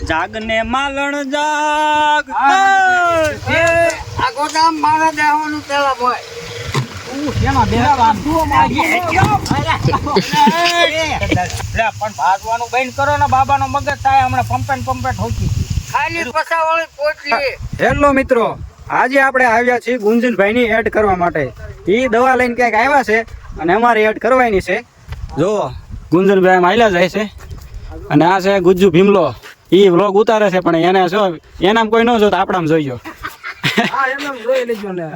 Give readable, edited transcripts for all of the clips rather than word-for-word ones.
જાગને માલણ જાગ આ ગોદામ મારા દેવાનું પેલા બોય પણ ભાગવાનું બંધ કરો ને બાબાનો મગજ થાય હમણાં પંપે ઠોકી ખાલી પસાવાળી પોટલી. હેલો મિત્રો, આજે આપણે આવ્યા છીએ ગુંજનભાઈ ની એડ કરવા માટે. એ દવા લઈને ક્યાંક આવ્યા છે અને અમારે એડ કરવાની છે. જો ગુંજનભાઈ આમ હાલ્યા જાય છે અને આ છે ગુજ્જુ ભીમલો. એ વ્લોગ ઉતારે છે પણ એને શું એનામ કોઈ ન જો તો આપણામાં જોઈજો.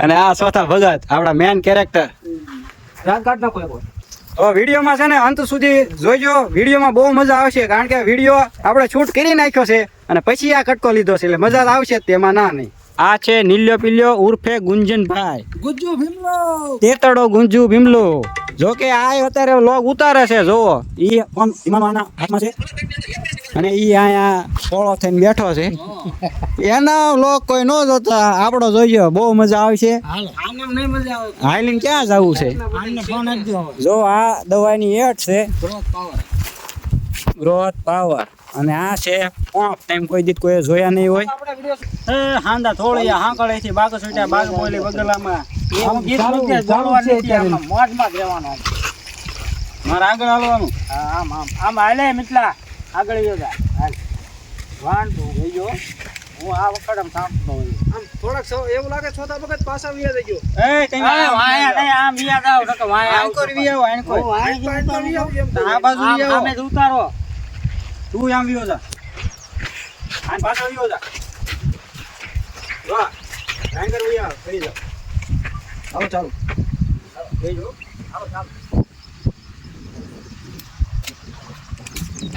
અને આ ચોથા ભગત આપણા મેન કેરેક્ટર. તો વિડીયોમાં છે ને અંત સુધી જોઈજો. વિડીયોમાં બહુ મજા આવશે કારણ કે વિડીયો આપણે શૂટ કરી નાખ્યો છે અને પછી આ કટકો લીધો છે એટલે મજા આવશે તેમાં ના નહીં. આ છે નીલ્યો પિલ્યો ઉર્ફે ગુંજનભાઈ ગુજ્જુ ભીમલો. તેતડો ગુંજુ ભીમલો. જો કે આ અત્યારે વ્લોગ ઉતારે છે. જોવો ઈ ફોન ઇમામના હાથમાં છે અને ઈ અહીંયા સોળો થઈને બેઠો છે. એના વ્લોગ કોઈ ન જોતા આપણો જોઈજો, બહુ મજા આવશે. હાઈલીન ક્યાં જવું છે? જો આ દવાની એડ છે ગ્રોથ પાવર અને આ છે પોપ ટાઈમ. કોઈ દીત કોઈ જોયા નહીં હોય. હાંદા થોડી હાંકળે થી બાગ સુટ્યા બાગ બોલી બગલામાં એવું ગીત મૂકે જોડવા નથી. આમાં મોજમાં જ રહેવાનું. મારે આગળ હાલવાનું. આમ આમ આમ હાલે મિતલા આગળ ગયો જા. હાલ વાંધો ગયો. હું આ વખત આમ સાંભળતો હોય. આમ થોડાક એવું લાગે છોટા વખત પાછા વિયા જજો. એ કઈ વાયા નહીં આમ વિયા જાવ તો વાયા આંકોર વિયા હોય આંકોર. આ બાજુ વિયા અમે જ ઉતારો. તું આમ વિયો જા. આન પાછો વિયો જા. વાહ આંકોર વિયા ફરી જા. આવો ચાલો. બેજો. આવો ચાલો.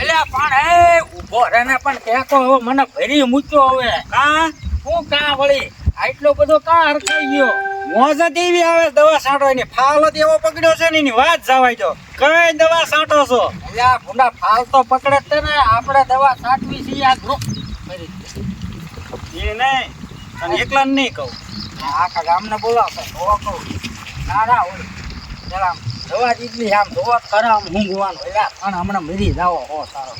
એટલે પણ હે ઉભો રહે ને પણ કેકો હવે મને ભરી મૂક્યો હવે. કા હું કા વળી આટલો બધો કા હરખાઈ ગયો? મોજ એવી આવે દવા છાંટવાની. ફાલ જ એવો પકડ્યો છે ને એની વાત જવાય જો. કઈ દવા છાંટો છો? એટલે આ ભૂંડા ફાલ તો પકડે જ છે ને. આપણે દવા છાંટવી છે આ ગ્રુપ એ નહીં અને એકલા નહીં કહું. આખા ગામને બોલાવતો જોવા કહું. ના ના ઓય જરા દવા દીધી આમ જોવા કરે આમ ઊંઘવાનું. એટલે પણ હમણાં મરી જાવો હો સારો.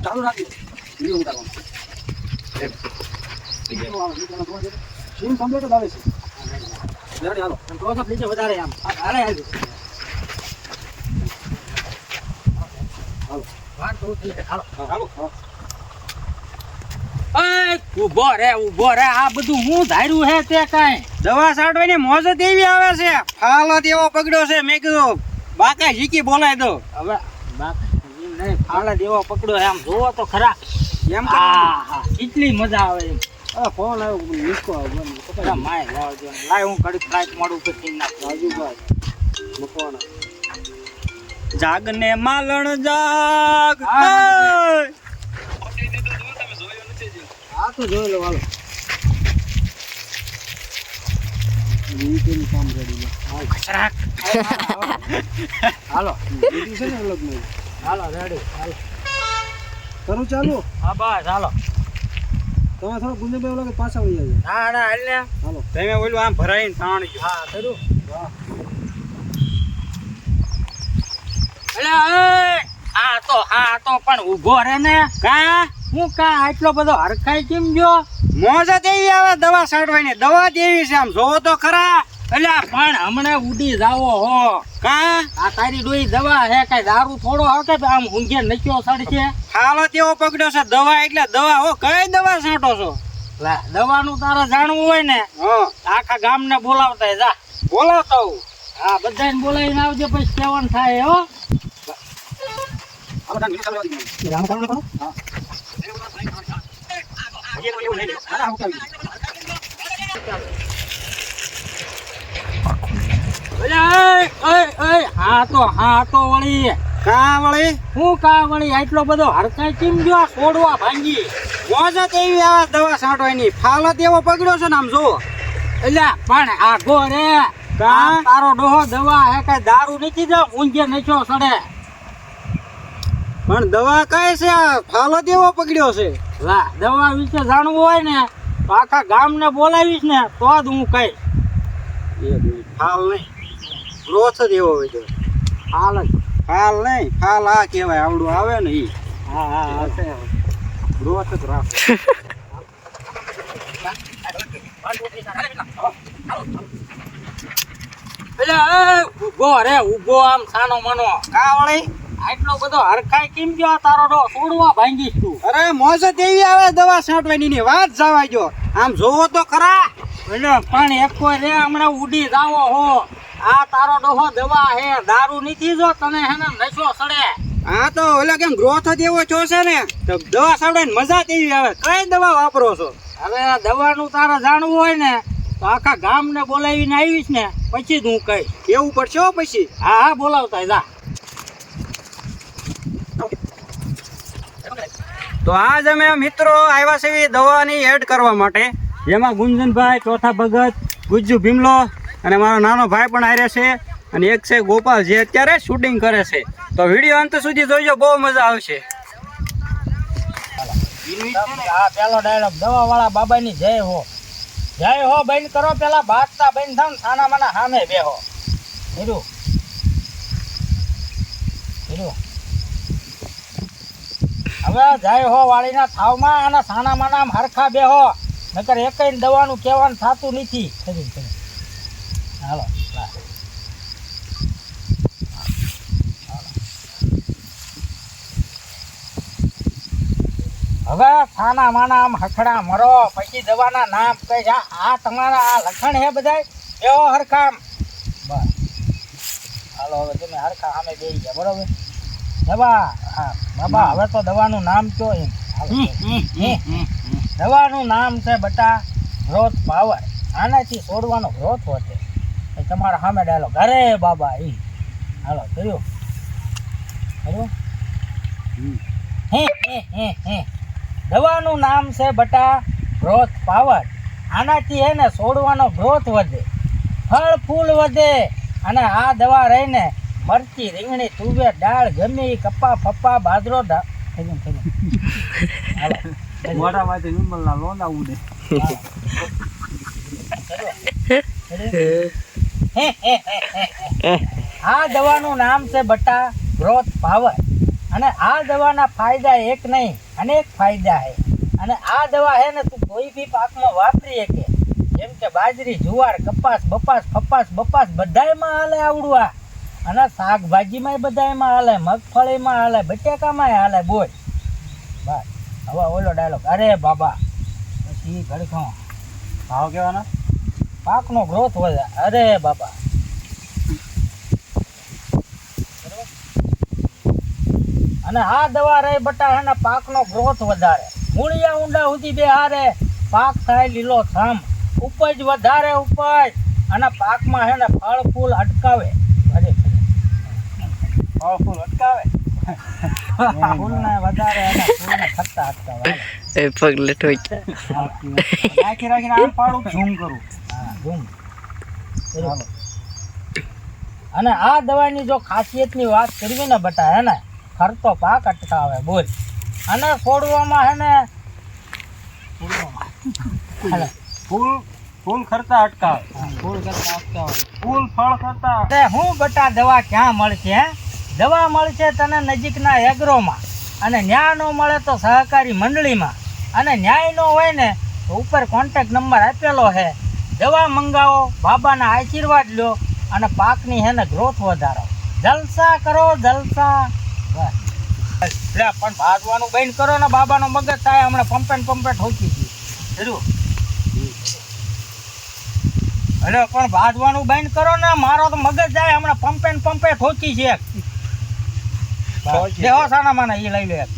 ચાલુ રાખી વધારે આમ હાલે હાલે ઉભો રે આ બધું હું ધાર્યું હે તે કઈ દવા છાંટવાની મોજ જ એવી આવે છે. ફાલ જ એવો પકડ્યો છે. મેં કીધું બાકા જીકી બોલાય દો. હવે ફાળા દેવો પકડો આમ જોવો તો ખરા. એમ હા કેટલી મજા આવે એમ. ફોન આવ્યો નિકો માય લાવ જો લાય હું કડી ફ્લાઇટ મોડું કરી નાખું રાજુભાઈ મકોણા. જાગને માલણ જાગ હા તો જોઈ લો હાલો. હાલો બીજું છે ને અલગ નહીં. હાલો રેડી હાલો કરું ચાલુ. હા બસ હાલો. તમે થોડો ગુંજનભાઈ ઓલા પાછા વહી જાય. ના ના હાલ ને હાલો તમે ઓલું આમ ભરાઈને તાણ ગયો. હા કરું. એટલે આ તો પણ ઊભો રે ને. કા હું કા આટલો બધો હરખાઈ કેમ ગયો? મોજ જ એવી આવે દવા છાંટવાની. દવા જ એવી છે આમ જોવો તો ખરા. એટલે પણ હમણે ઉડી જાવો હો. કા આ તારી ડોઈ દવા હે કઈ દારૂ થોડો હકે આમ ઊંઘે નચ્યો સડશે. હાલત એવો પકડ્યો છે. દવા એટલે દવા. હો કઈ દવા છાંટો છો? લા દવાનું તારે જાણવું હોય ને હા આખા ગામને બોલાવતા જા. બોલાવતો હું. હા બધાને બોલાવીને આવજે પછી સેવન થાય હો. હા તો વળી કા વળી હું કા વળી આટલો બધો હરકાઈ કેમ ગયો? છોડવા ભાંગી મોજ જ એવી આવે દવા છાંટવાની. ફાલત એવો પકડ્યો છે ને આમ જો. એટલે પણ આગો રે કા તારો ડોહો દવા હે કઈ દારૂ નથી દે ઊંઘે નચ્યો સડે. પણ દવા કઈ છે આ ફાલો દેવો પકડ્યો છે લા દવા વિશે જાણવું હોય ને તો આખા ગામને બોલાવીશ ને તો જ હું કહીશ. ફાલ નહીં ગ્રોથ જ એવો હોય હાલ જ. ફાલ નહીં ફાલ આ કહેવાય આવડું આવે ને ઈ હા હા હશે. ગ્રોથ જ રાખો. ઉભો રે ઉભો આમ સાનો મનો કા વળી આટલો બધો હરખાઈ કેમ ગયો તારો ડો છોડવા ભાંગીશ તું. અરે મોજ જ એવી આવે દવા છાંટવાની ની વાત જવા જો આમ જોવો તો ખરા એટલે પણ એક કોઈ રે હમણાં ઉડી જાવો હો. આ તારો ડોહો દવા હે દારૂ નથી જો તને હે ને નશો સડે. આ તો ઓલા કેમ ગ્રોથ જ એવો છો છે ને તો દવા છાંટવાની મજા જ એવી આવે કઈ દવા વાપરો છો હવે આ દવાનું તારે જાણવું હોય ને તો આખા ગામને બોલાવીને આવીશ ને પછી જ હું કહીશ. કેવું પડશે હો પછી હા હા બોલાવતા જા. તો આજ અમે મિત્રો આવ્યા છે દવાની એડ કરવા માટે જેમાં ગુંજનભાઈ ચોથા ભગત ગુજ્જુ ભીમલો અને મારો નાનો ભાઈ પણ આવ્યા છે અને એક છે ગોપાલ જે અત્યારે શૂટિંગ કરે છે તો વિડીયો અંત સુધી જોઈજો બહુ મજા આવશે. આ પેલો ડાયલોગ દવા વાળા બાબાની જય હો. જય હો બંધ કરો પેલા બાદશાહ બંધ થાવ સાના માના સામે બેહો. હીરું હીરું હવે જય હો વાળીના થાવમાં અને સાના માના હરખા બેહો નકર એકઈ દવાનું કહેવાનું થતું નથી. હાલો હવે સાના માના આમ હખડા મરો પછી દવાના નામ કઈ આ તમારા આ લખણ હે બધાય એવો હરખામ બસ. હાલો હવે તમે હરખા સામે બેસી ગયા બરોબર. દવા હા બાબા હવે તો દવાનું નામ કયો એમ. દવાનું નામ છે બટા ગ્રોથ પાવર. આનાથી છોડવાનો ગ્રોથ વધે. તમારા સામે ડાયલોગ અરે બાબા એ હાલો કર્યું કર્યું. દવાનું નામ છે બટા ગ્રોથ પાવર. આનાથી હે ને છોડવાનો ગ્રોથ વધે, ફળ ફૂલ વધે. અને આ દવા રહીને મરચી રીંગણી તુવેર દાળ ગમે ઈ કપા ફપ્પા બાજરો મોઢામાંથી નિર્મલના લોંદા ઉડે. આ દવાનું નામ છે બટા ગ્રોથ પાવર. અને આ દવાના ફાયદા એક નહીં અનેક ફાયદા છે. અને આ દવા હે ને તું કોઈ બી પાકમાં વાપરી શકે જેમ કે બાજરી જુવાર કપાસ બપાસ ફપાસ બપાસ બધાયમાં હાલે આવડું આ. અને શાકભાજીમાં બધાયમાં હાલે, મગફળીમાં હાલે, બટેકામાં હાલે. બોલ બસ હવે ઓલો ડાયલોગ અરે બાબા પછી ઘડખો ભાવ કેવાના પાકનો ગ્રોથ વધે. અરે બાબા અને આ દવા રહી બટા હે ને પાકનો ગ્રોથ વધારે, મૂળિયા ઊંડા સુધી બે હારે, પાક થાય લીલો છમ, ઉપજ વધારે ઉપજ. અને પાકમાં હે ને ફળ ફૂલ અટકાવે. અરે ફળ ફૂલ અટકાવે ફૂલને વધારે અને ફૂલને ખટ્ટા અટકાવે. એ પગલે ઠોક રાખી રાખીને આમ પાડું ઝૂમ કરું. હા ધૂમ. અને આ દવાની જો ખાસિયતની વાત કરવી ને બટા હે ને ખરતો પાક અટકાવે. બોલ અને છોડવામાં હે ને ફૂલ ફૂલ ખર્ચા અટકાવે, ફૂલ કરતા અટકાવે. ફૂલ ફળ કરતા તે હું બટા દવા ક્યાં મળશે હે? દવા મળશે તને નજીકના એગ્રોમાં. અને ન્યાય ન મળે તો સહકારી મંડળીમાં. અને ન્યાય ન હોય ને તો ઉપર કોન્ટેક્ટ નંબર આપેલો છે. દવા મંગાવો, બાબાના આશીર્વાદ લો અને પાકની હે ને ગ્રોથ વધારો. જલસા કરો જલસા. બસ એટલે પણ ભાજવાનું બંધ કરો ને બાબાનો મગજ થાય હમણાં પંપે ઠોકી ગયું. અરે પણ ભાજવાનું બંધ કરો ને મારો તો મગજ જાય હમણાં પંપે ઠોકી છે. દેહો સાના માના એ લઈ લો એક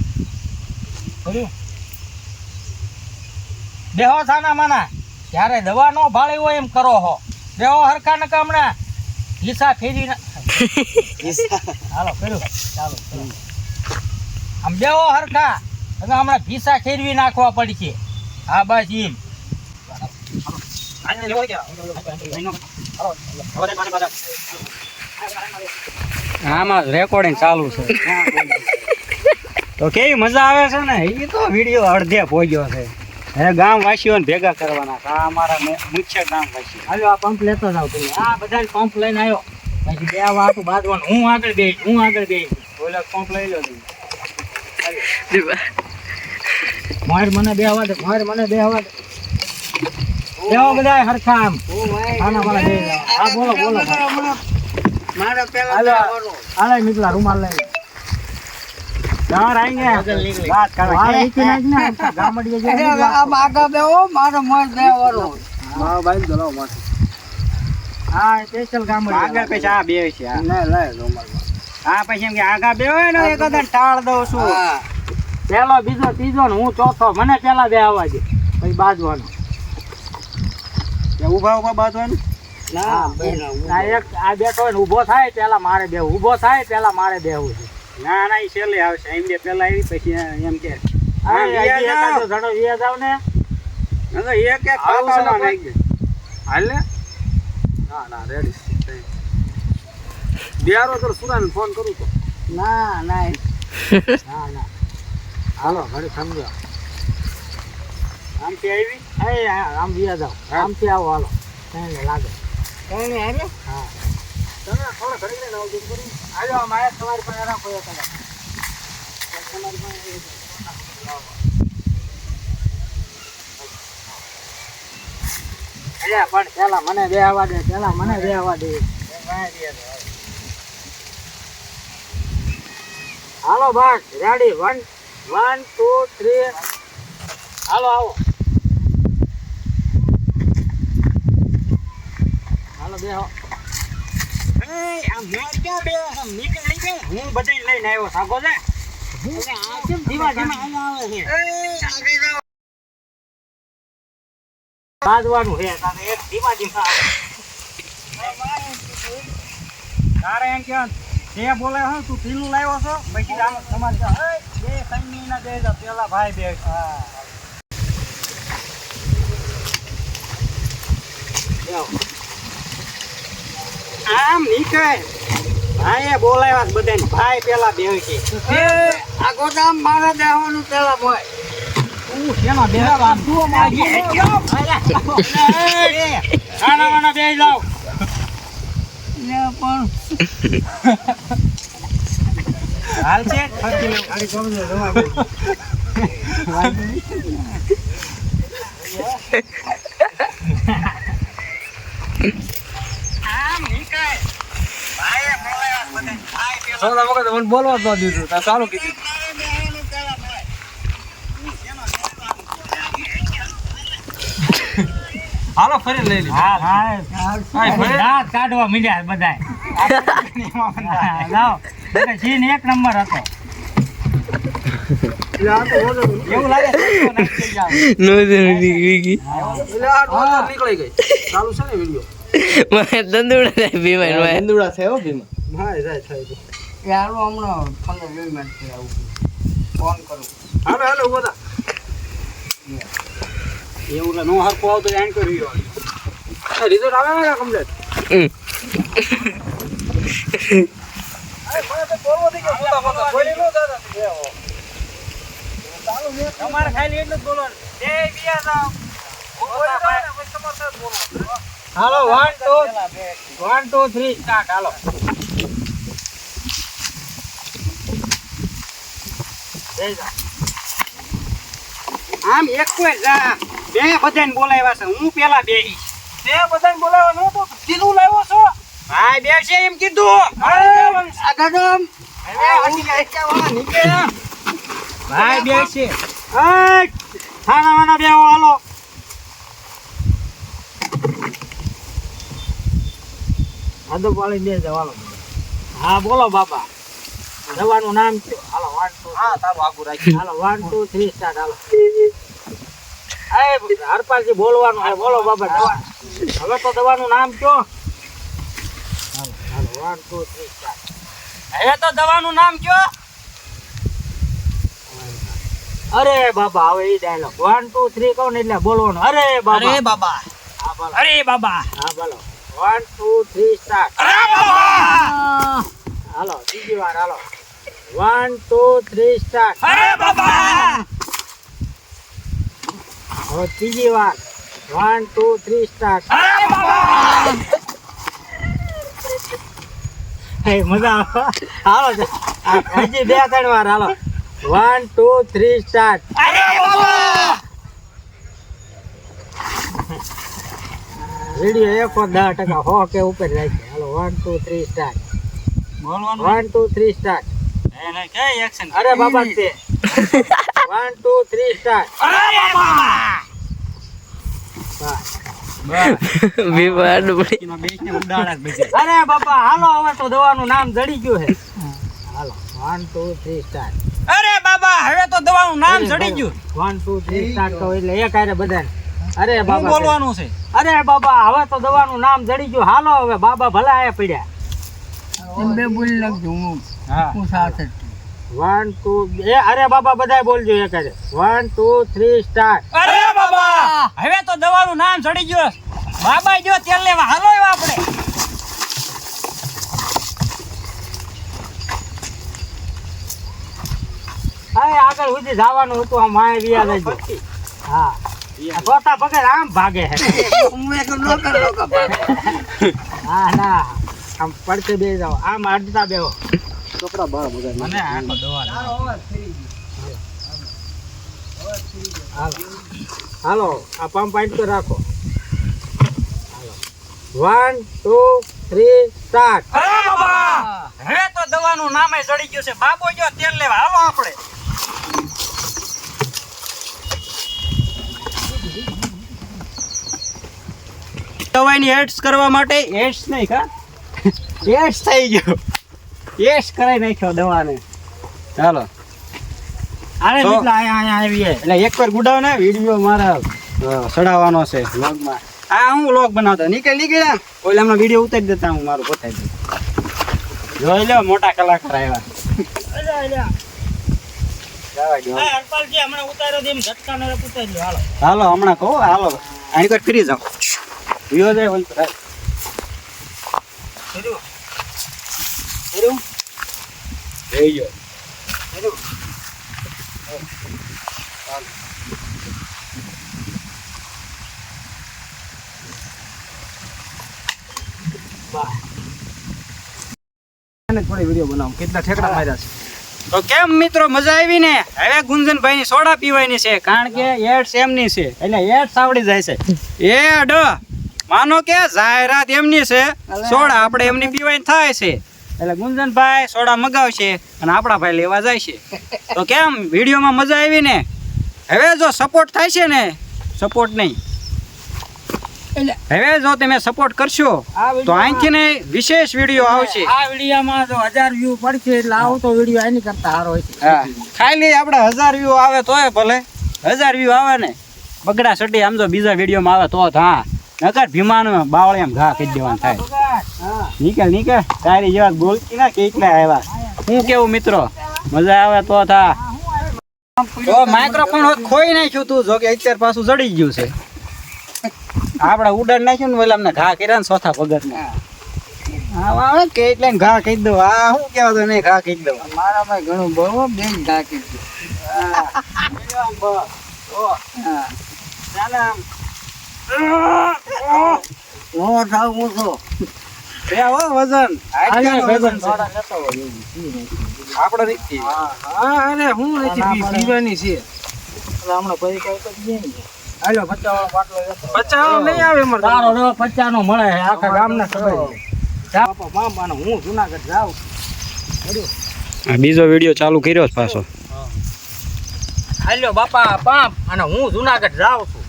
દેહો સાના માના ત્યારે દવા નો ભાળી હોય એમ કરો હો. દેહો હરખા નકા હમણાં હિસ્સા ફેરી હાલો કર્યું ચાલો આમ દેહો હરખા હમણાં ભીસા ખેરવી નાખવા પડશે. હા બસ એમ આમાં રેકોર્ડિંગ ચાલુ છે. તો કેવી મજા આવે છે ને એ તો વિડીયો અડધે પહોંચ્યો છે. હવે ગામ વાસીઓને ભેગા કરવાના છે. આ અમારા મુખ્ય ગામ વાસી. હાલો આ પંપ લેતો જાવ તમે. આ બધા પંપ લઈને આવ્યો. પછી બે વાટું બાંધવાનું. હું આગળ બે. ઓલા પંપ લઈ લો તમે. માર મને બે હવા દે. બેહો બધા હરખા આમ. આના વાળા બે જાવ. હા બોલો. મારે પેલા હાલો. બેહવાનું. હાલે નીકળા રૂમાલ લઈને. ગામ આવીને વાત કરો. હાલ નીકળી નાખ ને. ગામડીએ જે આમ આગળ બેહો, મારે મોર બેહવાનું. હા સ્પેશિયલ ગામડી. આગળ પછી આ બે છે. ના, પછી એમ કે આગા બે હોય ને એકદમ ટાળ દઉં છું. હા. પેલો બીજો ત્રીજો ને હું ચોથો. મને પેલા બે આવવા દે પછી બાજવાનો. ઉભા બાંધવાનું. ના, બેના, આ એક આ બેઠો હોય ને ઊભો થાય પેલા મારે બેહવું. ઊભો થાય પેલા મારે બેહવું છે. ના એ છેલ્લે આવશે. એમ બે પેલા આવી પછી એમ કે હા, હજી એકાદો જણો વિયા જાવ ને. એક ખાતામાં નાખી દે. હાલ ને. ના રેડી. બિહારો તો સુરાને ફોન કરું તો. ના. ના હાલો ઘરે સમજો. આમથી આવી. આમ વિયા જાવ. આમથી આવો હાલો. એને લાગે. કોને હારે? હા તમે થોડા ઘડી લઈને આવજો કરી. હાલો મારે તમારી પાસે રાખો એક કલાક. તમારી પાસે પણ પેલા મને બેહવા દે. હાલો બસ રેડી. 1 2 3 હાલો આવો. હાલો બેહો. આમ ક્યાં બે આમ નીકળી ગઈ. હું બધાને લઈને આવ્યો સાગો છે. ધીમા આવે છે. બાંધવાનું છે તારે એક ધીમા આવે. તારે એમ કે જે બોલે હો તું પીલું લાવ્યો છો પછી આમ તમારે બે 3 મહિના દે જા પેલા ભાઈ બે. આમ નીકળે. ભાઈએ બોલાવ્યા છે બધાને. ભાઈ પેલા બે છે. આ ગોદામ મારે બેહવાનું પેલા મોય. શેમાં બેહવા જુઓ માગી ખાનાવાના બે જાવ. ને પણ હાલ છે ફરતી લેવું. ખાલી સમજો જવા દે. આમ નીકળે. ભાઈએ બોલાવ્યા છે બધાને. ભાઈ પેલા સોના વખત મને બોલવા જ ન દીધું. તા ચાલુ કીધું. બેહવાનું પેલા મોય. હાલો ફરી લઈ લે. દાંત કાઢવા મીડ્યા બધા. લાવ સીન એક નંબર હતો. એવું લાગે નીકળી ગઈ. ચાલુ છે ને વિડિયો. દંદુડા છે હો ભીમા. હા જાય થાય. યાર હમણાં 15-20 મિનિટ થી આવું ફોન કરું. હાલો બધા એવું નો હરકો આવતો એન્ડ કર્યો. રિઝલ્ટ આવે ને કમ્પ્લીટ. તમારે ખાલી એટલું જ બોલવાનું. જય બિયા જાવ. હાલો 1 2 3 સ્ટાર્ટ. હાલો આમ એક કોઈ જા. બે બધાને બોલાવ્યા છે. હું પેલા બેહી. તે બધાને બોલાવવા નો તો ઢીલું લાવ્યો છો. ભાઈ બે છે એમ કીધું. આ ગડમ ભાઈ બે છે. ખાનાવાના બે હાલો. આદો પાડી દે જવાનો. હા બોલો બાબા. દવાનું નામ કયો? હાલો 1 2 હા તારું આગું રાખી. હાલો 1 2 3 સ્ટાર્ટ. હાલો હરપાલજી બોલવાનું છે. બોલો બાબા દવા. હવે તો દવાનું નામ કયો? હાલો 1 2 3 સ્ટાર્ટ. હવે તો દવાનું નામ કયો? અરે બાબા. હવે એ ડાયલોગ 1 2 3 કહો ને એટલે બોલવાનું. અરે બાબા. બાબા. હા બોલો. અરે બાબા. હા બોલો 1 2 3 સ્ટાર્ટ. અરે બાબા. હાલો બીજી વાર. હાલો 1 2 3 સ્ટાર્ટ. અરે બાબા હવે ત્રીજી વાર 1 2 3 સ્ટાર્ટ. અરે બાબા મજા આવે. હાલો હજી 2-3 વાર હાલો. 1 2 3 સ્ટાર્ટ. અરે બાબા વિડીયો 10% હો કે ઉપર રાખી. હાલો 1 2 3 સ્ટાર્ટ. બોલવાનું 1 2 3 સ્ટાર્ટ. એને કે એક્શન અરે બાબા છે 1 2 3 સ્ટાર્ટ. અરે બાબા એનો બેસને ઉડાડા જ બેસે. અરે બાપા હાલો હવે તો દવાનું નામ જડી ગયું છે. હાલો 1 2 3 સ્ટાર્ટ. અરે બાબા હવે તો દવાનું નામ ચડી ગયું 1 2 3 સ્ટાર્ટ કહો એટલે એક હારે બધાને. અરે શું બાબા બોલવાનું છે? અરે બાબા હવે તો દવાનું નામ જડી ગયું. હાલો હવે બાબા ભલા આયા પડ્યા. હા 1 2 અરે બાબા બધાય બોલજો એક હારે. 1 2 3 સ્ટાર્ટ. અરે બાબા હવે તો દવાનું નામ ચડી ગયું બાબા જો તેલ લેવા હાલો એવા આપણે હવે આગળ સુધી જવાનું હતું આમ માય વિયા જજો. હા આ ગોતા પકડ આમ ભાગે છે. હા ના આમ પડતે બે જાઓ આમ અડતા બેહો. મને આખો દવા હાલો આ પંપ પાઇન્ટ તો રાખો. 1 2 3 સ્ટાર્ટ. અરે બાબા હવે તો દવાનું નામે ચડી ગયું છે બાબો જો તેલ લેવા હાલો આપણે દવાની એડ્સ કરવા માટે એડ્સ નહીં કા એડ્સ થઈ ગયો એડ્સ કરાઈ નાખ્યો દવાને. ચાલો અરે તો- મિત્રો અહીંયા આવીએ. એટલે એકવાર ગુડાવ ને વિડીયો મારા ચડાવવાનો છે વ્લોગમાં. આ હું વ્લોગ બનાવતો નીકળ્યા ઓલા હમણાં વિડીયો ઉતારી દેતા હું મારું પોતાઈ દઉં. જોઈ લો મોટા કલાકાર આવ્યા. જવા દો. હરપાલજી હમણાં ઉતાર્યો તેમ ઝટકા ને ઉતારી લો. હાલો હાલો હમણાં કહો હાલો આની કોઈ ફ્રી જાઓ વિયો જાય બોલ રહી ગયો થોડી વિડીયો બનાવો કેટલા ઠેકડા માર્યા છે. તો કેમ મિત્રો મજા આવી ને? હવે ગુંજનભાઈ ની સોડા પીવાની છે કારણ કે એડ્સ એમની છે એટલે એડ્સ આવડી જાય છે. એડ માનો કે જાહેરાત એમની છે સોડા આપણે એમની પીવાની થાય છે એટલે ગુંજનભાઈ સોડા મગાવશે અને આપણા ભાઈ લેવા જાય છે. તો કેમ વિડીયોમાં મજા આવી ને? હવે જો સપોર્ટ થાય છે ને સપોર્ટ નહીં હવે જો તમે સપોર્ટ કરશો તો અહીંથી ને વિશેષ વિડીયો આવશે. આ વિડીયોમાં જો 1000 વ્યૂ પડશે એટલે આવો તો વિડીયો એની કરતા સારો હોય છે. હા ખાલી આપણે 1000 વ્યૂ આવે તોય ભલે 1000 વ્યૂ આવે ને બગડા સટી આમ જો બીજા વિડીયોમાં આવે તો હા નકર ભીમાનું બાવળી આમ ઘા કરી દેવાનું થાય. હા નીકળ તારી જેવા બોલતી ના કેટલા આવ્યા હું કેવું મિત્રો મજા આવે તો થા. તો માઇક્રોફોન ખોઈ નાખ્યું તું જો કે અત્યારે પાછું જડી ગયું છે. આપણે ઉડાડ નાખ્યું ને ઓલા અમને ઘા કર્યા ને ચોથા પગત ને હા કે એટલે ઘા કહી દઉં આ શું કેવા તો નહીં ઘા કહી દઉં મારામાં ઘણું બહુ બેન ઢાકી હું થાવું છું વજન આપડે રીતથી અરે હું નથી પીવાની છે હમણાં પછી કઈ કરી દે ને હાલો 50 વાળો બાટલો લેતો 50 નહીં આવે અમારે તારો રો 50 નો મળે છે આખા ગામને ખબર છે બાપા મામાનો હું જુનાગઢ જાઉં બીજો વિડીયો ચાલુ કર્યો છે પાછો હાલો બાપા પાંપ અને હું જુનાગઢ જાઉં છું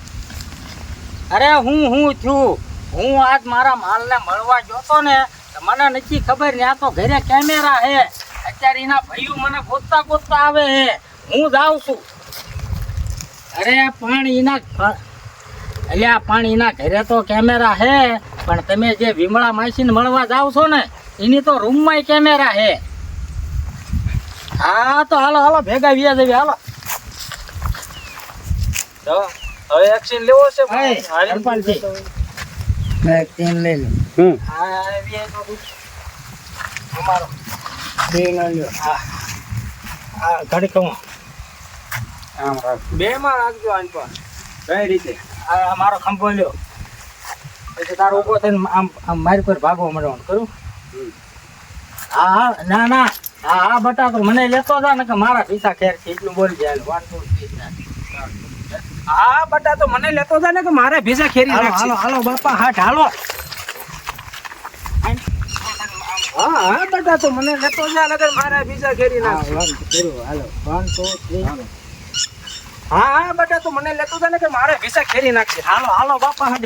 અરે હું થયું હું આજ મારા માલને મળવા જોતો ને તો મને નથી ખબર ને આ તો ઘરે કેમેરા હે અત્યારે એના ભાઈઓ મને ગોતતા આવે હે હું જાઉં છું અરે પણ એના અલ્યા પણ એના ઘરે તો કેમેરા હે પણ તમે જે વિમળા માસીને મળવા જાવ છો ને એની તો રૂમમાં કેમેરા હે હા તો હાલો ભેગા વ્યા જવી હાલો હવે એક્શન લેવો છે હરપાલજી એક્શન લઈ લો હું અમારો બે નો લ્યો હા આ ઘડી કહું આમ રાખ. બે માં રાખજો આન પર કઈ રીતે આ મારો ખંભો લ્યો પછી તારો ઊભો થઈને આમ આમ મારી પર ભાગવા માંડવાનું કરું હા હા ના ના હા હા બટા તો મને લેતો જા ને કે મારા પીસા ખેર છે એટલું બોલી જાય 1 2 3 હા બટા તો મને લેતો જા ને કે મારે ભેસા ખેરી હાલો નાખશે. હાલો હાલો બાપા હાટ હાલો હા હા બટા તો મને લેતો જા નકર મારે ભેસા ખેરી નાખશે. હાલો 1 2 3 હા હા બટા તો મને લેતો જા નકર મારે ભેસા ખેરી નાખશે. હાલો હાલો બાપા હાટ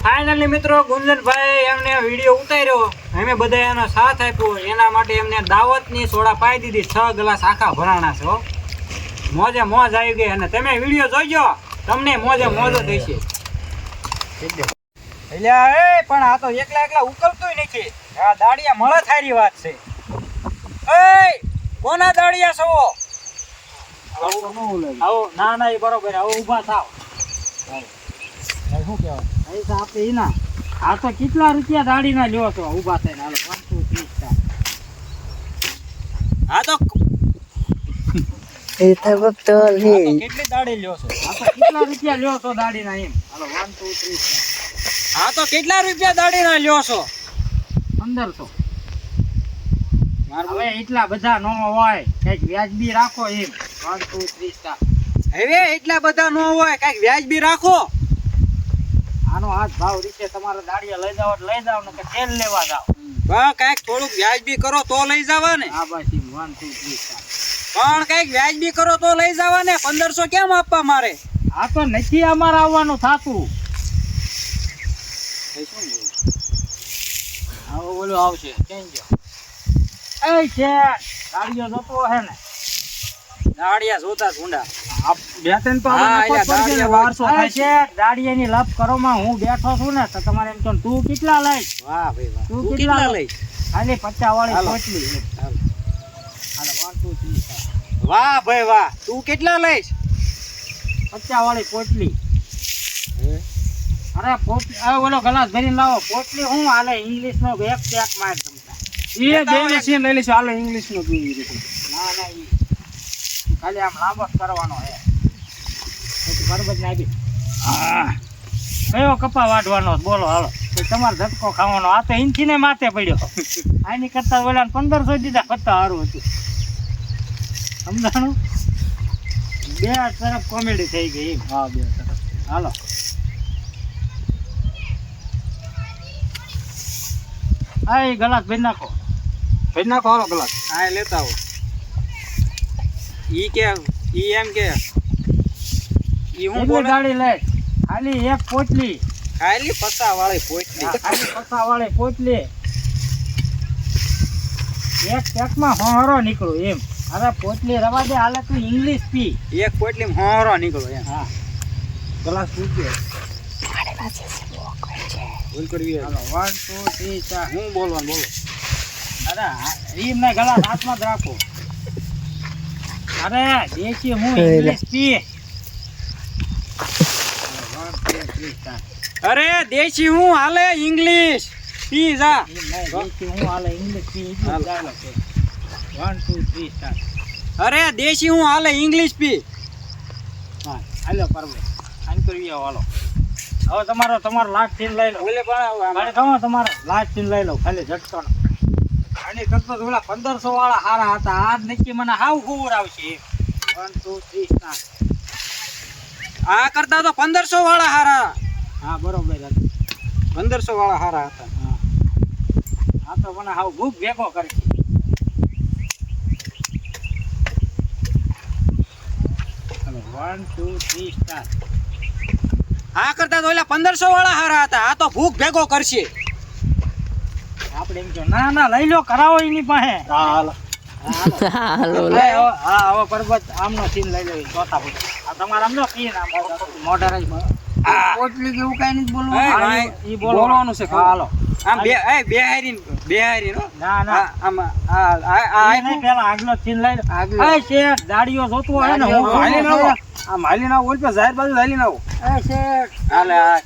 ફાઇનલી મિત્રો ગુંજનભાઈ એમને વિડીયો ઉતાર્યો અમે બધા એનો સાથ આપ્યો એના માટે એમને દાવતની સોડા પાઈ દીધી 6 ગ્લાસ આખા ભરાણા છે હો. મોજે મોજ આવી ગઈ અને તમે વિડીયો જોઈજો તમને મોજે મોજ થશે. એટલે એ પણ આ તો એકલા એકલા ઉકલતોય નથી આ દાડિયા મળે થારી વાત છે. એ કોના દાડિયા છો? આવો ના ના એ બરોબર આવો ઊભા થાવ શું કહેવાય પૈસા આપે ઈના આ તો કેટલા રૂપિયા દાડીના લ્યો છો ઊભા થઈને હાલો 1 2 3 આ તો કેટલી દાડી લ્યો છો? આ તો કેટલા રૂપિયા લ્યો છો દાડીના એમ હાલો 1 2 3 આ તો કેટલા રૂપિયા દાડીના લ્યો છો? 1500 હવે એટલા બધા નો હોય કઈક વ્યાજબી રાખો એમ 1 2 3 હવે એટલા બધા ન હોય કઈક વ્યાજબી રાખો. આનો હાથ ભાવ રીતે તમારે દાડિયા લઈ જાવ લઈ જાવ ને કે તેલ લેવા જાવ પણ કઈક થોડુંક વ્યાજબી કરો તો લઈ જવા ને. આ બાજુ 1 2 3 પણ કઈક વ્યાજબી કરો તો લઈ જવા ને. 1500 કેમ આપવા મારે? આ તો નથી અમારે આવવાનું થાતું આવો બોલો આવશે કેમ ગયો એ છે દાડિયો જોતો હે ને દાડિયા જોતા ઢૂંઢા. બે ત્રણ તો હા, હવે એટલે દાડિયા 1200 થાય છે. દાડિયાની લપ કરો માં હું બેઠો છું ને તો તમારે એમ કહો તું કેટલા લઈશ વાહ ભાઈ વાહ. તું તું કેટલા કેટલા લઈશ? લઈશ? ખાલી 50 વાળી હાલો. પોટલી હાલો. હાલો 1 2 3 વાહ ભાઈ વાહ. તું કેટલા લઈશ? 50 વાળી પોટલી અરે પોટલી આ ઓલો ગ્લાસ ભરીને લાવો પોટલી હું હાલે ઇંગ્લિશ નો એક ટેક માર તમતા એ બે મશીન લઈ લઈશું. હાલો ઇંગ્લિશ નો પીવી રીતે. ના ના ઈ ખાલી આમ લાંબો જ કરવાનો હે પછી બરોબર ના આવી કયો કપા વાઢવાનો છે? બોલો હાલો તો તમારે ઝટકો ખાવાનો આ તો ઇંચી ને માથે પડ્યો આની કરતા ઓલા 1500 દીધા કરતા સારું હતું સમજાણું બે તરફ કોમેડી થઈ ગઈ એમ. હા બે હાલો આ એ ગલાસ ભરી નાખો ભરી નાખો હાલો ગ્લાસ. હા લેતા આવો. ઈ કે ઈ એમ કે ઈ હું એટલી બોલે ગાડી લે ખાલી એક પોટલી ખાલી પસા વાળી પોટલી. ખાલી પસા વાળી પોટલી એક પેકમાં હોરો નીકળો એમ અરે પોટલી રવા દે હાલે તું ઇંગ્લિશ પી એક પોટલી હોરો નીકળો એમ. હા ગ્લાસ પૂછ્યો ભૂલ કરવી હાલો 1 2 3 4 હું બોલવાનું બોલો. અરે રીમ ના ગલાસ હાથમાં જ રાખો અરે દેશી હું ઇંગ્લિશ પી 1 2 3 4 અરે દેશી હું હાલે ઇંગ્લિશ પી જા. એમ નહીં દેશી હું હાલે ઇંગ્લિશ પી એટલું જ ચાલે છે 1 2 3 4 અરે દેશી હું હાલે ઇંગ્લિશ પી. હા હાલો પરવે આન કરવી હાલો હવે તમારો લાસ્ટ સીન લઈ લો બોલે પણ મારે કહો તમારો લાસ્ટ સીન લઈ લો ખાલી ઝટકાનો આની કરતો તો ઓલા 1500 વાળા હારા હતા આ નક્કી મને હાવ ખબર આવશે 1 2 3 4 આ કરતા તો 1500 વાળા હારા. હા બરોબર હતું 1500 વાળા હારા હતા. હા આ તો મને હાવ ભૂખ ભેગો કરે છે હાલો 1 2 3 4 આ કરતા તો ઓલા 1500 વાળા હારા હતા. આ તો ભૂખ ભેગો કરશે. આપણે એમ કહો ના ના લઈ લો કરાવો એની પાસે હા હાલો હા હવે પર્વત આમનો સીન લઈ લો ચોથા પછી આ તમારે આમનો સીન આમ મોઢા રહી પોટલી કે એવું કઈ નથી એ બોલવાનું. ભાઈ, ઈ બોલવાનું છે હા, હાલો આમ બે હારી નો ના ના આમ આ નહીં, પેલા આગલો સીન લઈ લો આગલો. એ શેઠ દાડીઓ જોતું હોય ને હું હાલી ના આવો. આમ હાલી ના આવો, ઓલી પાસે જાહેર બાજુ હાલી ના આવો. એ શેઠ હાલે આ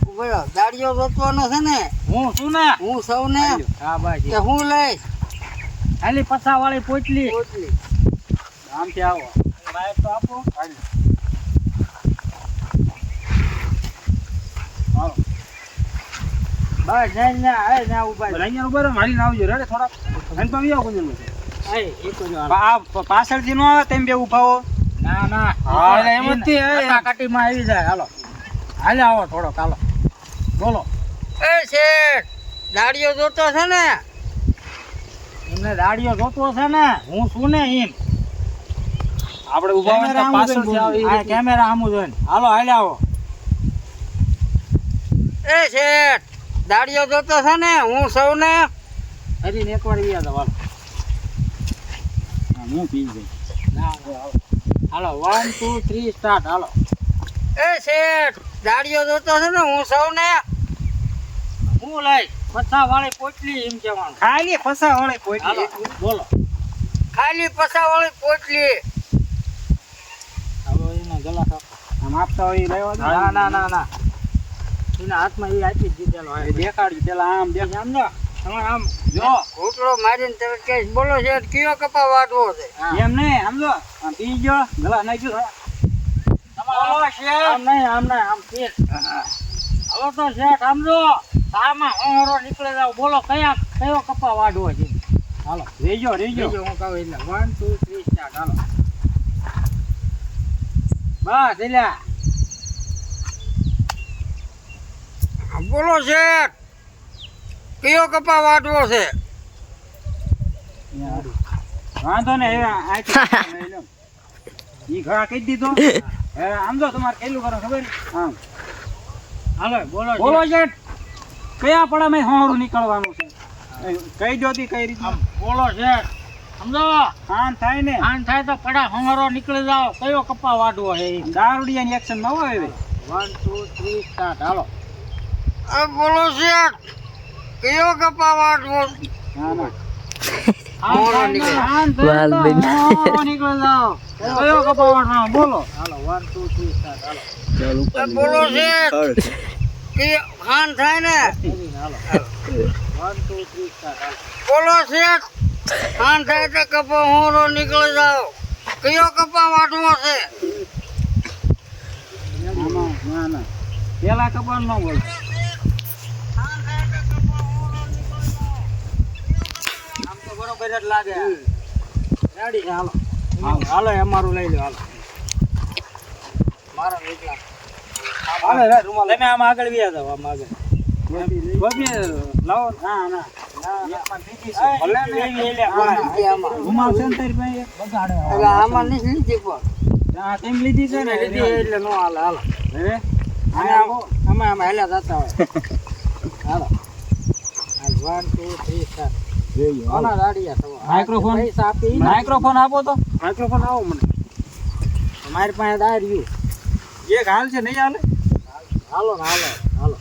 દાડિયો વેચવાનો છે ને હું શું ને હું સૌને હા બસ કે હું લઈશ ખાલી પસાવાળી પોટલી આમથી આવો બાઈક તો આપો હાલો બસ જઈને ના ઉભા અહીંયા ઉભા રહો મારીને આવજો રેડે થોડા અને તો આવી આવો એ એક જ વાર. આ પાછળથી નો આવે તેમ બે ઉભા હો ના ના હા, એટલે એમ જ થી, એ. કટાકટીમાં આવી જાય હાલો હાલે આવો થોડોક હાલો બોલો એ શેઠ દાડિયો જોતો છે ને એમને દાડિયો જોતો છે ને હું શું ને એમ આપણે ઉભા હોય તો પાછળથી આવે આ કેમેરા સામું જોઈને હાલો હાલે આવો એ શેઠ દાડિયો જોતો છે ને હું સૌને હજી એક વાર વ્યા દો હું પી જઈ હાલો 1 2 3 સ્ટાર્ટ હાલો એ શેઠ દાડિયો જોતો છે ને હું સૌને હું લઈ પછા વાળી પોટલી એમ કહેવાનું ખાલી ફસા વાળી કોઈ હાલો બોલો ખાલી પછા વાળી પોટલી હવે એના ગલા કાપો આમ આપતા હોય લેવા દો ના ના ના ના એના હાથમાં એ આપી જ દીધેલો એ દેખાડ્યું પેલા આમ દેખ આમ જો તમારે આમ જો ઘૂંટડો મારીને તમે કે બોલો છે કયો કપા વાટવો છે એમ નહીં આમ જો આમ પી ગયો ગલા નાખ્યું બોલો શેઠ આમ નહીં આમ ફેર હવે તો શેઠ આમ જો આમાં હોરો નીકળી જાવ બોલો કયો કપા વાટવો છે હાલો રેજો જો હું કહું એટલે 1 2 3 સ્ટાર્ટ હાલો બસ એલા બોલો શેઠ કયો કપા વાટવો છે વાંધો ને ઈ ઘા કહી દીધો આમ જો તમારે કેટલું કરો ખબર આમ હાલો બોલો બોલો શેઠ કયા પડામાં હોરું નીકળવાનું છે કઈ જોતી કઈ રીતે આમ બોલો શેઠ સમજો આન થાય ને આન થાય તો પડા હંગરો નીકળી જાવ કયો કપા વાટવો છે દારૂડિયાની એક્શન ન હોય હવે 1 2 3 સ્ટાર્ટ હાલો આ બોલો શેઠ કયો કપા વાટવો ના ના હોરો નીકળે આન થાય તો હોરું નીકળી જાવ કયો કપા વાળવાનો બોલો હાલો 1 2 3 સ્ટાર્ટ હાલો બોલો શેઠ કે ખાન થાય ને હાલો 1 2 3 સ્ટાર્ટ હાલો બોલો શેઠ ખાન થાય તો કપા હોરો નીકળી જાવ કયો કપા વાટવો છે ના ના પેલા કપા ન બોલ આમ તો બરોબર જ લાગે રેડી છે હાલો હાલો અમારું લઈ લો હાલો મારો નીકળા હાલે રે રૂમાલ તમે આમ આગળ વ્યા જાવ આમ આગળ બબી લાવો ના ના રૂમાલ છે ને તારી પાસે આમાં નથી લીધી પણ હા તેમ લીધી છે ને લીધી એટલે નો હાલે હાલો હવે અમે આમ હેલા જતા હોય હાલો 1 2 3 સ્ટાર્ટ આના રાડિયા થવા માઇક્રોફોન પૈસા આપી માઇક્રોફોન આપો તો માઇક્રોફોન આવો મને મારી પાસે દાર્યું એક હાલ છે નહીં હાલે હાલો ને હાલો હાલો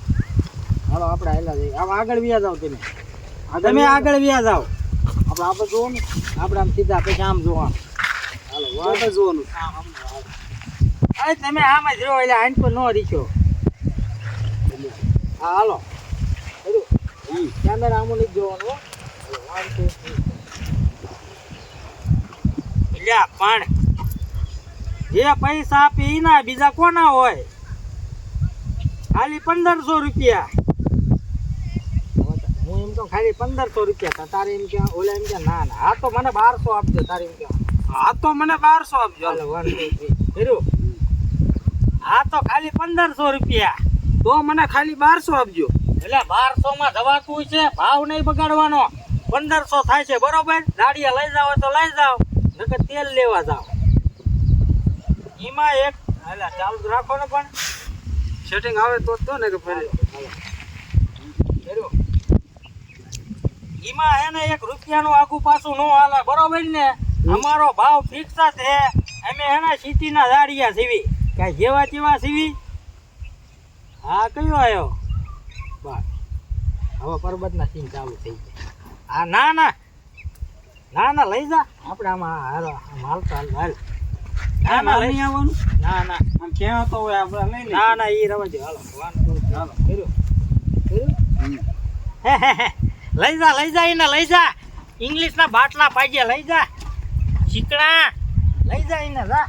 હાલો આપણે હેલા જઈએ આમ આગળ વ્યા જાવ તમે આગળ વ્યા જાવ આપણે જોવો ને આપણે આમ સીધા પછી આમ જોવાનું હાલો વાળ જોવાનું અરે તમે આમ જ રહો એટલે આઈન પર ન રીખ્યો હા હાલો કેમેરા આમ નથી જોવાનું 1 2 3 લ્યા પણ જે પૈસા આપી ના બીજા કોના હોય ખાલી 1500 રૂપિયા હું એમ તો ખાલી 1500 રૂપિયા તારે એમ કે ઓલા એમ કે ના ના આ તો મને 1200 આપજો તારે એમ કે હા તો મને 1200 આપજો ચાલો 1 2 3 આ તો ખાલી 1500 રૂપિયા તો મને ખાલી 1200 આપજો એટલે 1200 માં જવાતું છે ભાવ નહીં બગાડવાનો 1500 થાય છે બરોબર દાડિયા લઈ જાવ તો લઈ જાવ નકર તેલ લેવા જાવ એમાં એક એટલે ચાલુ રાખો ને પણ સેટિંગ આવે તો ને કે ફરી એમાં હે ને 1 રૂપિયાનું આગું પાછું નો હાલે બરોબર ને અમારો ભાવ ફિક્સ જ છે અમે એના સિટીના દાડિયા સીવી કાંઈ જેવા તેવા સીવી હા કયો આવ્યો બસ હવે પરબતના સીન ચાલુ થઈ ગયા હા ના ના ના ના લઈ જા આપણે આમાં હાલો આમ હાલતા હાલ ના ના લઈ આવવાનું ના ના આમ ક્યાં હતો હોય આપણે લઈ લે ના ના ઈ રવા દે હાલો 1 2 હાલો કર્યું લઈ જા એને લઈ જા ઇંગ્લિશના બાટલા પાજે લઈ જા શીકડા લઈ જા એને જા